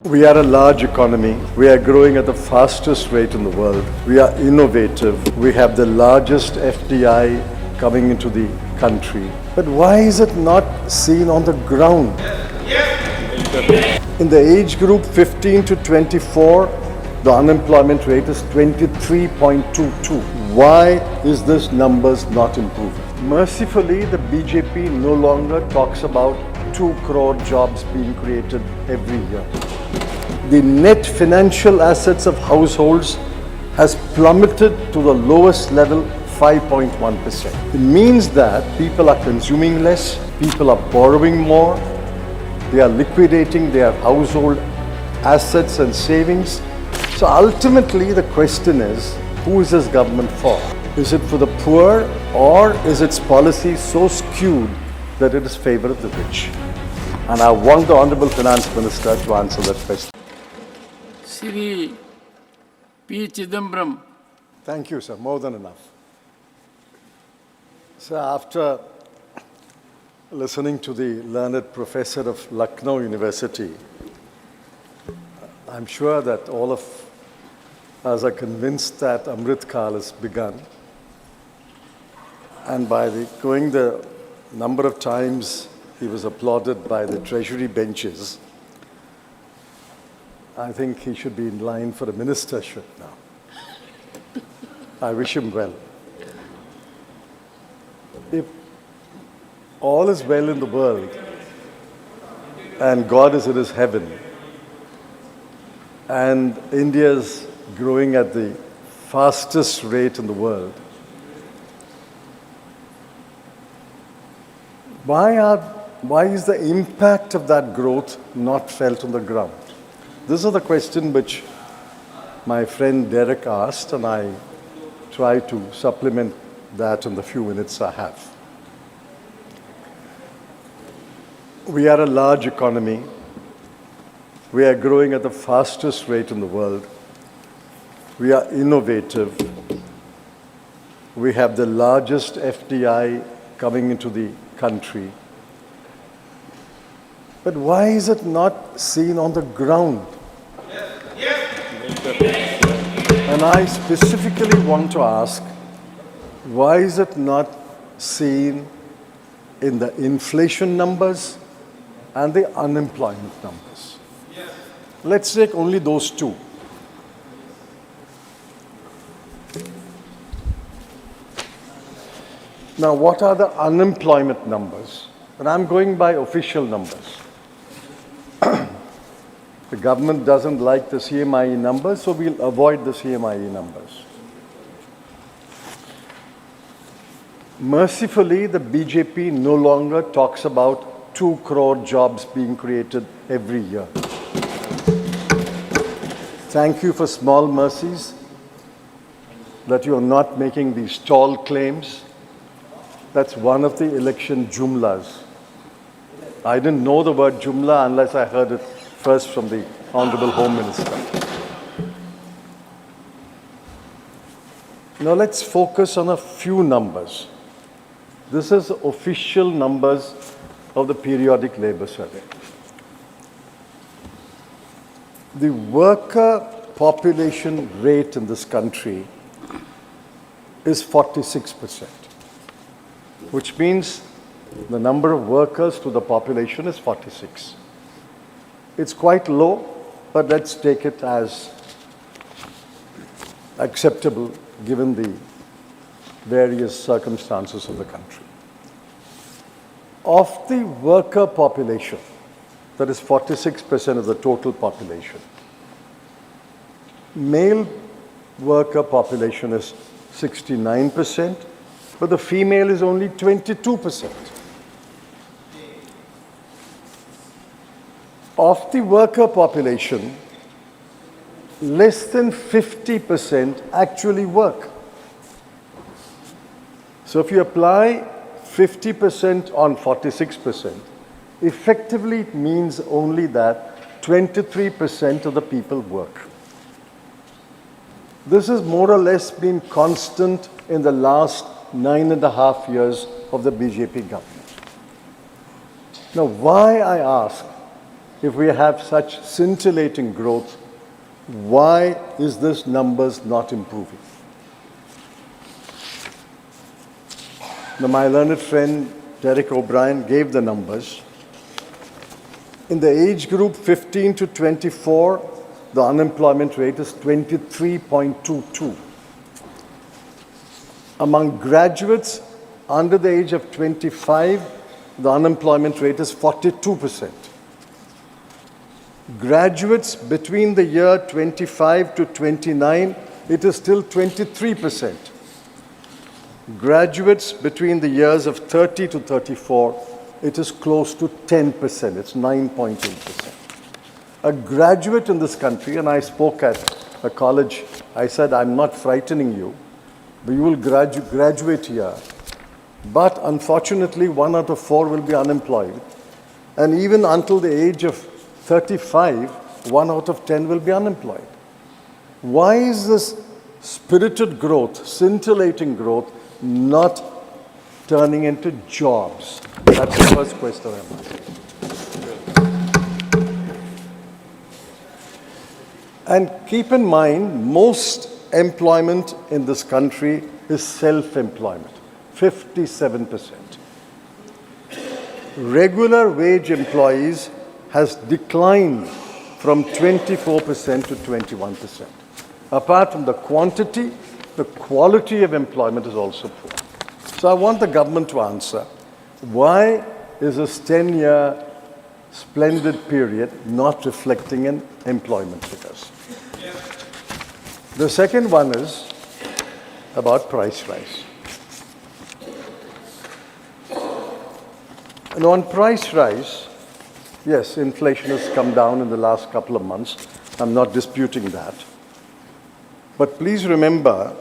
We are a large economy. We are growing at the fastest rate in the world. We are innovative. We have the largest FDI coming into the country. But why is it not seen on the ground? In the age group 15 to 24, the unemployment rate is 23.22. Why is this numbers not improving? Mercifully, the BJP no longer talks about 2 crore jobs being created every year. The net financial assets of households has plummeted to the lowest level, 5.1%. It means that people are consuming less, people are borrowing more, they are liquidating their household assets and savings. So ultimately the question is, who is this government for? Is it for the poor, or is its policy so skewed that it is favor of the rich? And I want the Honorable Finance Minister to answer that question. Sri P. Chidambaram. Thank you, sir. More than enough. So after listening to the learned professor of Lucknow University, I'm sure that all of us are convinced that Amrit Kal has begun. And by going the number of times he was applauded by the treasury benches, I think he should be in line for a ministership now. I wish him well. If all is well in the world and God is in his heaven and India is growing at the fastest rate in the world, why is the impact of that growth not felt on the ground? This is the question which my friend Derek asked, and I try to supplement that in the few minutes I have. We are a large economy. We are growing at the fastest rate in the world. We are innovative. We have the largest FDI coming into the country. But why is it not seen on the ground? And I specifically want to ask, why is it not seen in the inflation numbers and the unemployment numbers? Let's take only those two. Now, what are the unemployment numbers? And I'm going by official numbers. The government doesn't like the CMIE numbers, so we'll avoid the CMIE numbers. Mercifully, the BJP no longer talks about 2 crore jobs being created every year. Thank you for small mercies that you are not making these tall claims. That's one of the election jumlas. I didn't know the word jumla unless I heard it first from the Honorable Home Minister. Now let's focus on a few numbers. This is official numbers of the periodic labor survey. The worker population rate in this country is 46%, which means the number of workers to the population is 46. It's quite low, but let's take it as acceptable given the various circumstances of the country. Of the worker population, that is 46% of the total population, male worker population is 69%, but the female is only 22%. Of the worker population, less than 50% actually work. So if you apply 50% on 46%, effectively it means only that 23% of the people work. This has more or less been constant in the last 9.5 years of the BJP government. Now, why, I ask, if we have such scintillating growth, why is this numbers not improving? Now, my learned friend Derek O'Brien gave the numbers. In the age group 15 to 24, the unemployment rate is 23.22. Among graduates under the age of 25, the unemployment rate is 42%. Graduates between the year 25 to 29, it is still 23%. Graduates between the years of 30 to 34, it is close to 10%. It's 9.8%. A graduate in this country, and I spoke at a college, I said, I'm not frightening you, but you will graduate here. But unfortunately, 1 out of 4 will be unemployed. And even until the age of 35, 1 out of 10 will be unemployed. Why is this spirited growth, scintillating growth, not turning into jobs? That's the first question I'm asking. And keep in mind, most employment in this country is self-employment, 57%. Regular wage employees has declined from 24% to 21%. Apart from the quantity, the quality of employment is also poor. So I want the government to answer, why is this 10-year splendid period not reflecting in employment figures? The second one is about price rise. And on price rise, yes, inflation has come down in the last couple of months. I'm not disputing that. But please remember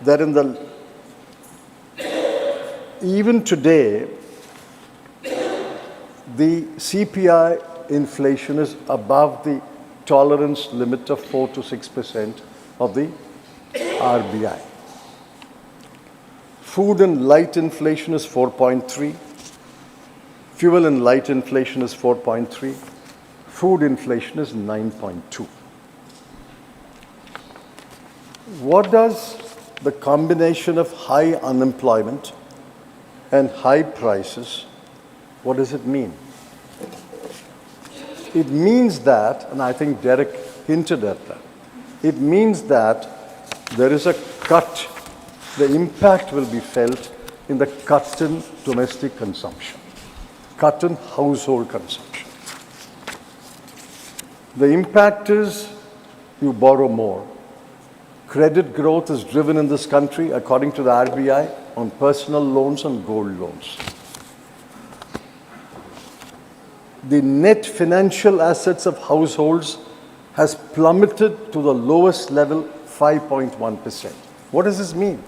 that even today, the CPI inflation is above the tolerance limit of 4 to 6% of the RBI. Food and light inflation is 4.3. Fuel and light inflation is 4.3. Food inflation is 9.2. What does the combination of high unemployment and high prices, what does it mean? It means that, and I think Derek hinted at that, it means that there is a cut, the impact will be felt in the cut in domestic consumption, cut in household consumption. The impact is you borrow more. Credit growth is driven in this country, according to the RBI, on personal loans and gold loans. The net financial assets of households has plummeted to the lowest level, 5.1%. What does this mean?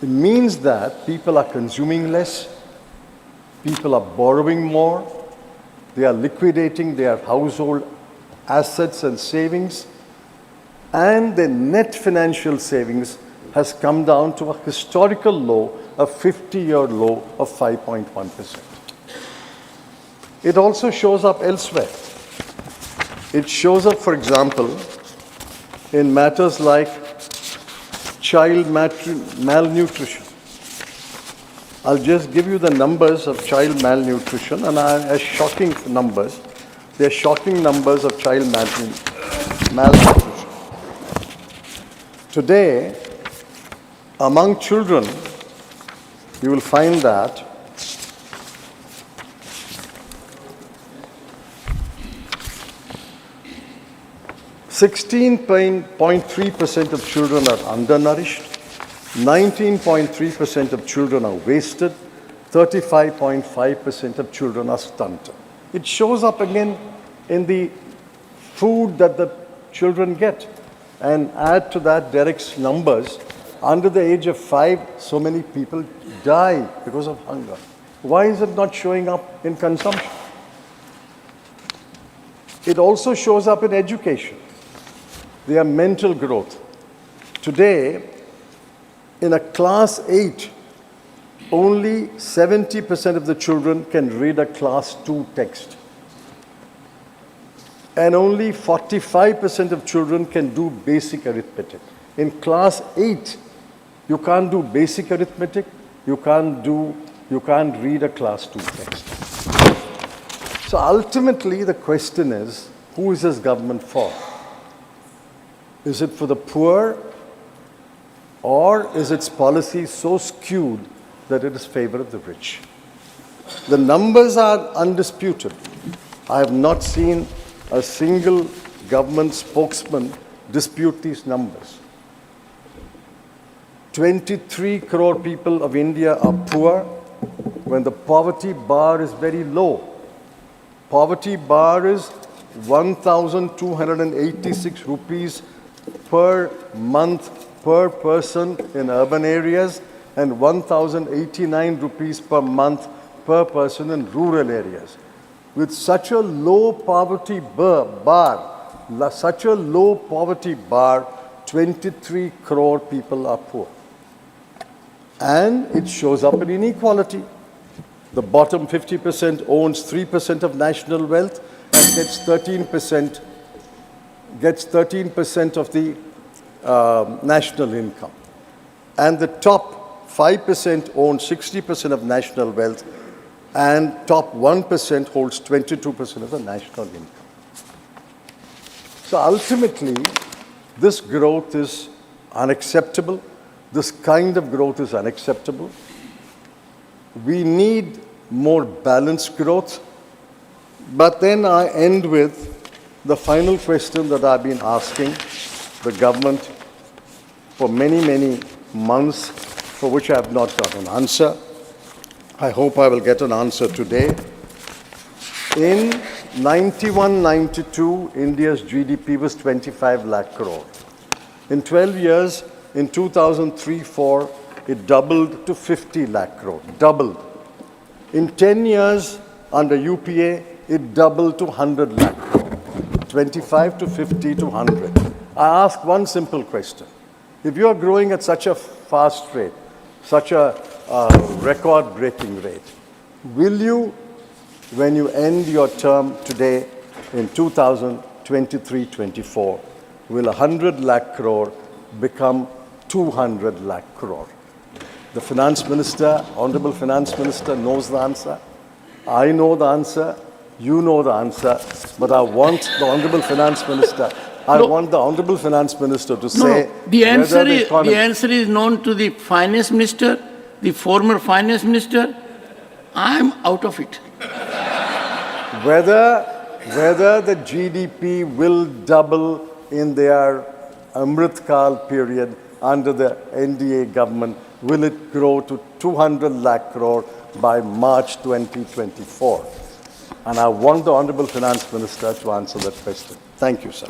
It means that people are consuming less, people are borrowing more, they are liquidating their household assets and savings, and the net financial savings has come down to a historical low, a 50-year low of 5.1%. It also shows up elsewhere. It shows up, for example, in matters like child malnutrition. I'll just give you the numbers of child malnutrition, and are shocking numbers. They're shocking numbers of child malnutrition. Today, among children, you will find that 16.3% of children are undernourished, 19.3% of children are wasted, 35.5% of children are stunted. It shows up again in the food that the children get. And add to that Derek's numbers, under the age of 5, so many people die because of hunger. Why is it not showing up in consumption? It also shows up in education. Their mental growth. Today, in a class 8, only 70% of the children can read a class 2 text. and only 45% of children can do basic arithmetic. In class 8, you can't do basic arithmetic, you can't read a class 2 text. So ultimately, the question is, who is this government for? Is it for the poor, or is its policy so skewed that it is favor of the rich? The numbers are undisputed. I have not seen a single government spokesman dispute these numbers. 23 crore people of India are poor when the poverty bar is very low. Poverty bar is 1,286 rupees per month per person in urban areas and 1,089 rupees per month per person in rural areas. With such a low poverty bar, 23 crore people are poor. And it shows up in inequality. The bottom 50% owns 3% of national wealth and gets 13% of the national income. And the top 5% owns 60% of national wealth, and top 1% holds 22% of the national income. So ultimately, this growth is unacceptable. This kind of growth is unacceptable. We need more balanced growth. But then I end with the final question that I've been asking the government for many, many months, for which I have not got an answer. I hope I will get an answer today. In 91-92, India's GDP was 25 lakh crore. In 12 years, in 2003-04, it doubled to 50 lakh crore, doubled. In 10 years, under UPA, it doubled to 100 lakh crore, 25 to 50 to 100. I ask one simple question. If you are growing at such a fast rate, such a record-breaking rate, will you, when you end your term today in 2023-24, will 100 lakh crore become 200 lakh crore? The Finance Minister, Honorable Finance Minister, knows the answer. I know the answer. You know the answer. But I want the Honorable Finance Minister, to say the answer is known to the Finance Minister, the former Finance Minister. I'm out of it. Whether the GDP will double in their Amrit Kal period under the NDA government, will it grow to 200 lakh crore by March 2024? And I want the Honorable Finance Minister to answer that question. Thank you, sir.